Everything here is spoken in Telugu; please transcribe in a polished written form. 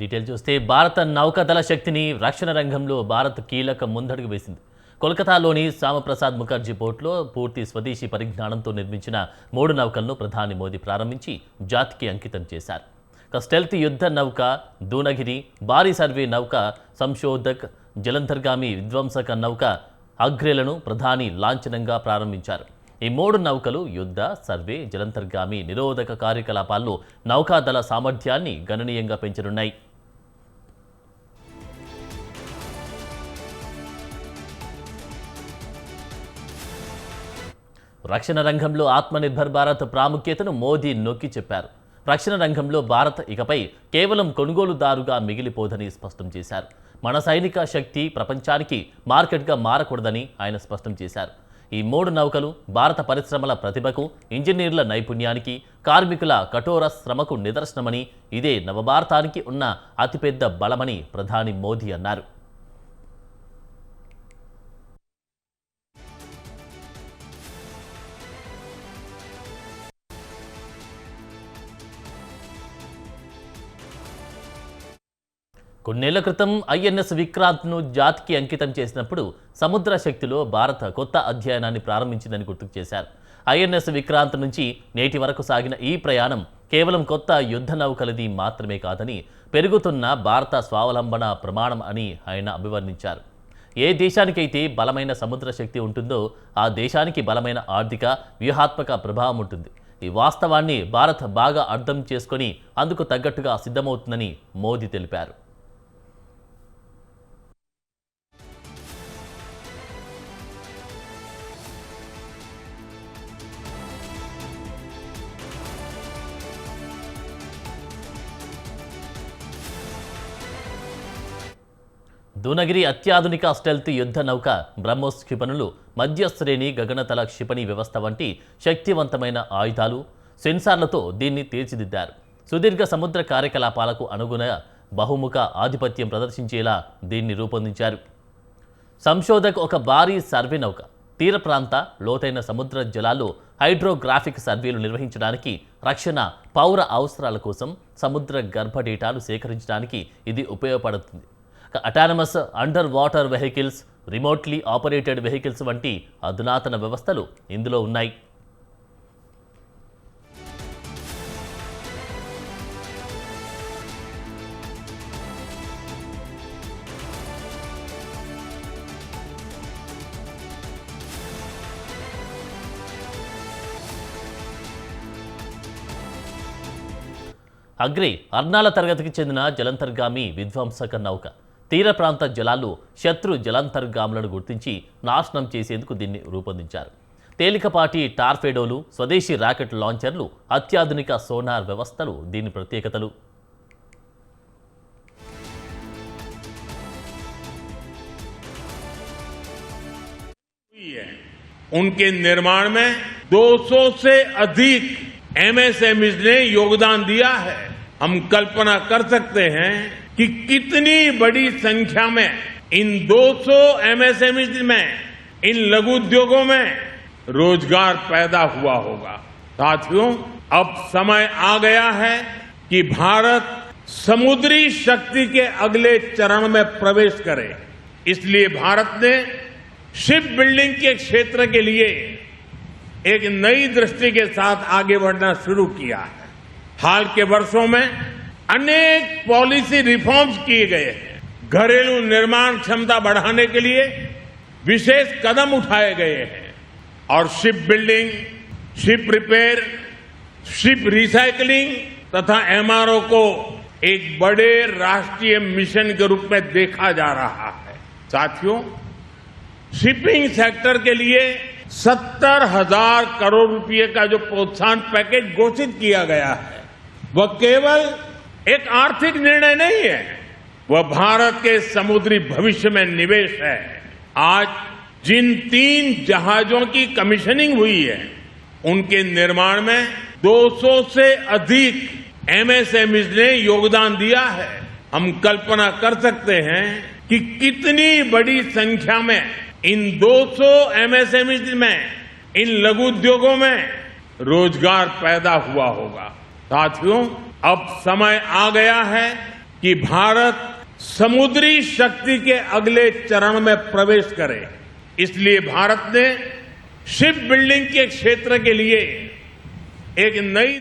డీటెయిల్ చూస్తే భారత నౌకాదళ శక్తిని రక్షణ రంగంలో భారత్ కీలక ముందడుగు వేసింది. కోల్కతాలోని శ్యామప్రసాద్ ముఖర్జీ పోర్టులో పూర్తి స్వదేశీ పరిజ్ఞానంతో నిర్మించిన 3 నౌకలను ప్రధాని మోదీ ప్రారంభించి జాతికి అంకితం చేశారు. స్టెల్త్ యుద్ధ నౌక దూనగిరి, భారీ సర్వే నౌక సంశోధక్, జలంతర్గామి విధ్వంసక నౌక అగ్రేలను ప్రధాని లాంఛనంగా ప్రారంభించారు. ఈ 3 నౌకలు యుద్ధ, సర్వే, జలంతర్గామి నిరోధక కార్యకలాపాల్లో నౌకాదళ సామర్థ్యాన్ని గణనీయంగా పెంచనున్నాయి. రక్షణ రంగంలో ఆత్మనిర్భర్ భారత్ ప్రాముఖ్యతను మోదీ నొక్కి చెప్పారు. రక్షణ రంగంలో భారత్ ఇకపై కేవలం కొనుగోలుదారుగా మిగిలిపోదని స్పష్టం చేశారు. మన సైనిక శక్తి ప్రపంచానికి మార్కెట్గా మారకూడదని ఆయన స్పష్టం చేశారు. ఈ 3 నౌకలు భారత పరిశ్రమల ప్రతిభకు, ఇంజనీర్ల నైపుణ్యానికి, కార్మికుల కఠోర శ్రమకు నిదర్శనమని, ఇదే నవభారతానికి ఉన్న అతిపెద్ద బలమని ప్రధాని మోదీ అన్నారు. కొన్నేళ్ల క్రితం ఐఎన్ఎస్ విక్రాంత్ను జాతికి అంకితం చేసినప్పుడు సముద్ర శక్తిలో భారత్ కొత్త అధ్యయనాన్ని ప్రారంభించిందని గుర్తుకు చేశారు. ఐఎన్ఎస్ విక్రాంత్ నుంచి నేటి వరకు సాగిన ఈ ప్రయాణం కేవలం కొత్త యుద్ధ నౌకలది మాత్రమే కాదని, పెరుగుతున్న భారత స్వావలంబన ప్రమాణం అని ఆయన అభివర్ణించారు. ఏ దేశానికైతే బలమైన సముద్ర శక్తి ఉంటుందో ఆ దేశానికి బలమైన ఆర్థిక, వ్యూహాత్మక ప్రభావం ఉంటుంది. ఈ వాస్తవాన్ని భారత్ బాగా అర్థం చేసుకొని అందుకు తగ్గట్టుగా సిద్ధమవుతుందని మోదీ తెలిపారు. దూనగిరి అత్యాధునిక స్టెల్త్ యుద్ధ నౌక బ్రహ్మోస్ క్షిపణులు, మధ్యశ్రేణి గగనతల క్షిపణి వ్యవస్థ వంటి శక్తివంతమైన ఆయుధాలు, సెన్సార్లతో దీన్ని తీర్చిదిద్దారు. సుదీర్ఘ సముద్ర కార్యకలాపాలకు అనుగుణ బహుముఖ ఆధిపత్యం ప్రదర్శించేలా దీన్ని రూపొందించారు. సంశోధక్ ఒక భారీ సర్వే నౌక, తీర ప్రాంత, లోతైన సముద్ర జలాల్లో హైడ్రోగ్రాఫిక్ సర్వేలు నిర్వహించడానికి, రక్షణ, పౌర అవసరాల కోసం సముద్ర గర్భ డేటాను సేకరించడానికి ఇది ఉపయోగపడుతుంది. Autonomous under water vehicles, remotely operated vehicles వంటి అధునాతన వ్యవస్థలు ఇందులో ఉన్నాయి. అగ్రే అర్నాల తరగతికి చెందిన జలంతర్గామి విధ్వంసక నౌక తీర ప్రాంత జలాల్లో శత్రు జలంతర్గాములను గుర్తించి నాశనం చేసేందుకు దీన్ని రూపొందించారు. తేలికపాటి టార్పేడోలు, స్వదేశీ రాకెట్ లాంచర్లు, అత్యాధునిక సోనార్ వ్యవస్థలు దీని ప్రత్యేకతలు. उनके निर्माण में 200 से अधिक एमएसएमईज ने योगदान दिया है. हम कल्पना कर सकते हैं कि कितनी बड़ी संख्या में इन 200 एमएसएमईज में, इन लघु उद्योगों में रोजगार पैदा हुआ होगा. साथियों, अब समय आ गया है कि भारत समुद्री शक्ति के अगले चरण में प्रवेश करे. इसलिए भारत ने शिप बिल्डिंग के क्षेत्र के लिए एक नई दृष्टि के साथ आगे बढ़ना शुरू किया है. हाल के वर्षों में अनेक पॉलिसी रिफॉर्म्स किए गए हैं. घरेलू निर्माण क्षमता बढ़ाने के लिए विशेष कदम उठाए गए हैं और ship building, ship repair, ship recycling तथा एमआरओ को एक बड़े राष्ट्रीय मिशन के रूप में देखा जा रहा है. साथियों, शिपिंग सेक्टर के लिए 70,000 करोड़ रुपए का जो प्रोत्साहन पैकेज घोषित किया गया है, वह केवल एक आर्थिक निर्णय नहीं है, वह भारत के समुद्री भविष्य में निवेश है. आज जिन 3 जहाजों की कमीशनिंग हुई है, उनके निर्माण में 200 से अधिक एमएसएमईज ने योगदान दिया है. हम कल्पना कर सकते हैं कि कितनी बड़ी संख्या में इन 200 एमएसएमईज में, इन लघु उद्योगों में रोजगार पैदा हुआ होगा. साथियों, अब समय आ गया है कि भारत समुद्री शक्ति के अगले चरण में प्रवेश करे। इसलिए भारत ने शिप बिल्डिंग के क्षेत्र के लिए एक नई